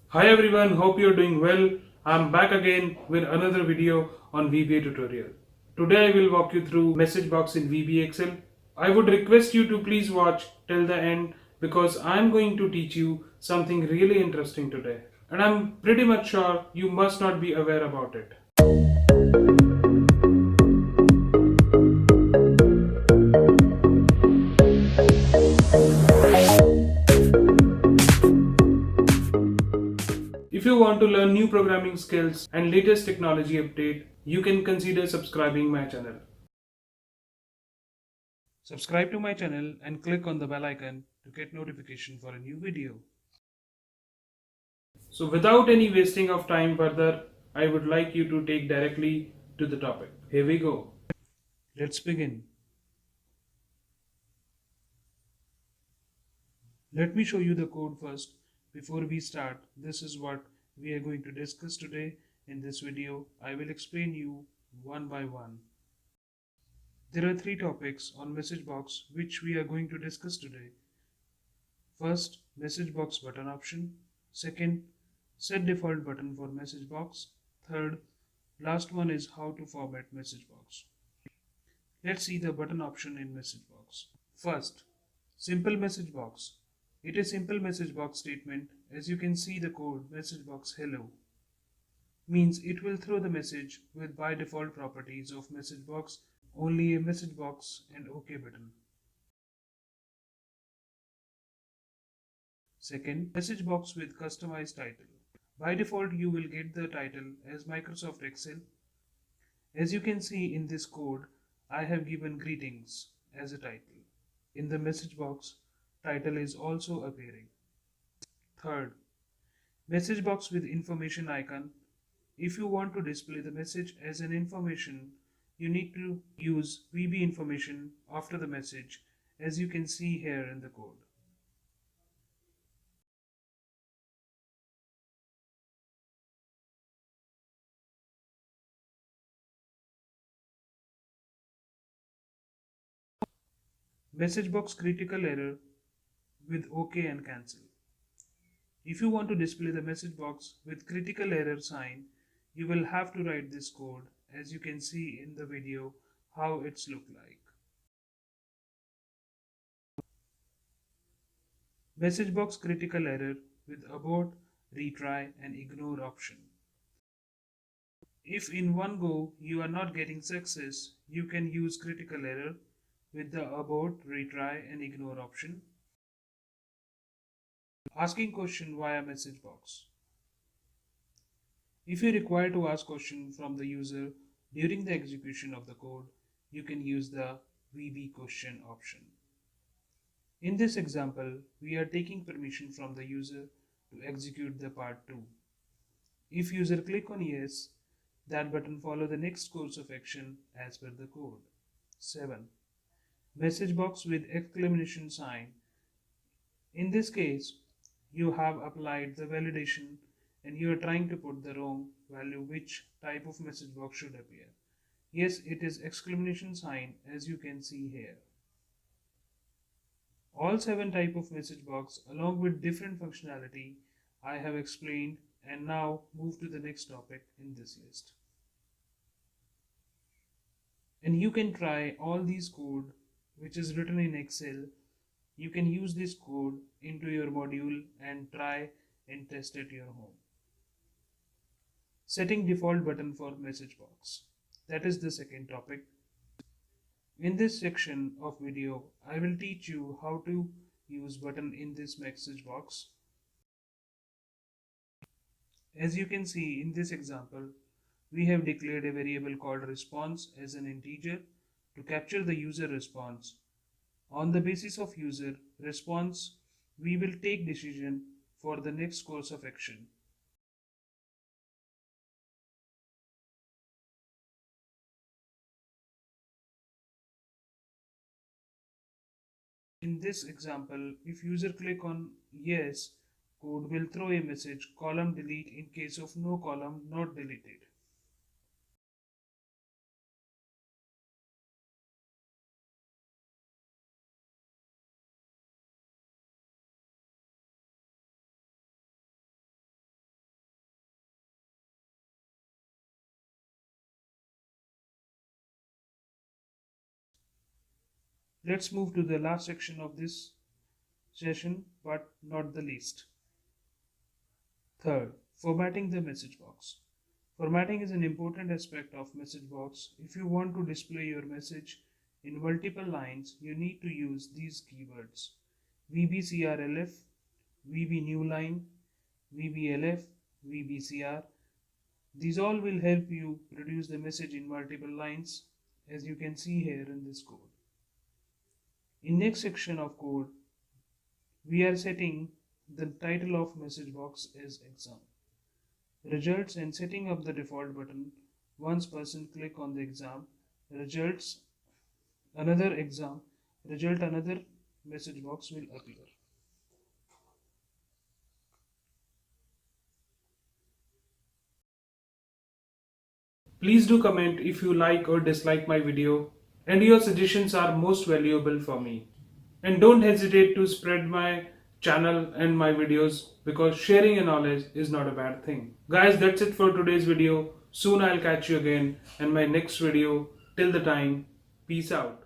Hi everyone, hope you're doing well. I'm back again with another video on VBA tutorial. Today I will walk you through message box in VBA Excel. I would request you to please watch till the end because I'm going to teach you something really interesting today. And I'm pretty much sure you must not be aware about it. If you want to learn new programming skills and latest technology update, you can consider subscribing my channel. Subscribe to my channel and click on the bell icon to get notification for a new video. So without any wasting of time further, I would like you to take directly to the topic. Here we go. Let's begin. Let me show you the code first. Before we start, this is what we are going to discuss today. In this video, I will explain you one by one. There are 3 topics on message box which we are going to discuss today. First, message box button option. Second, set default button for message box. Third, last one is how to format message box. Let's see the button option in message box. First, simple message box. It is simple message box statement. As you can see the code message box hello means it will throw the message with by default properties of message box, only a message box and OK button. Second, message box with customized title. By default you will get the title as Microsoft Excel. As you can see in this code, I have given greetings as a title. In the message box, title is also appearing. Third, message box with information icon. If you want to display the message as an information, you need to use VB information after the message, as you can see here in the code. Message box critical error with OK and cancel. If you want to display the message box with critical error sign, you will have to write this code, as you can see in the video how it's look like. Message box critical error with abort, retry and ignore option. If in one go you are not getting success, you can use critical error with the abort, retry and ignore option. Asking question via message box. If you require to ask question from the user during the execution of the code, you can use the VB question option. In this example, we are taking permission from the user to execute the part 2. If user click on yes, that button follow the next course of action as per the code. 7. Message box with exclamation sign. In this case, you have applied the validation and you are trying to put the wrong value which type of message box should appear. Yes, it is exclamation sign as you can see here. All 7 type of message box along with different functionality I have explained, and now move to the next topic in this list. And you can try all these code which is written in Excel. You can use this code into your module and try and test at your home. Setting default button for message box. That is the second topic. In this section of video, I will teach you how to use button in this message box. As you can see in this example, we have declared a variable called response as an integer to capture the user response. On the basis of user response, we will take decision for the next course of action. In this example, if user click on yes, code will throw a message column delete in case of no column not deleted. Let's move to the last section of this session, but not the least. Third, formatting the message box. Formatting is an important aspect of message box. If you want to display your message in multiple lines, you need to use these keywords: VBCRLF, VB new line, VBLF, VBCR. These all will help you produce the message in multiple lines, as you can see here in this code. In next section of code, we are setting the title of message box as exam. Results and setting up the default button. Once person click on the exam, results another exam, another message box will appear. Please do comment if you like or dislike my video, and your suggestions are most valuable for me. And don't hesitate to spread my channel and my videos, because sharing your knowledge is not a bad thing. Guys, that's it for today's video. Soon I'll catch you again in my next video. Till the time, peace out.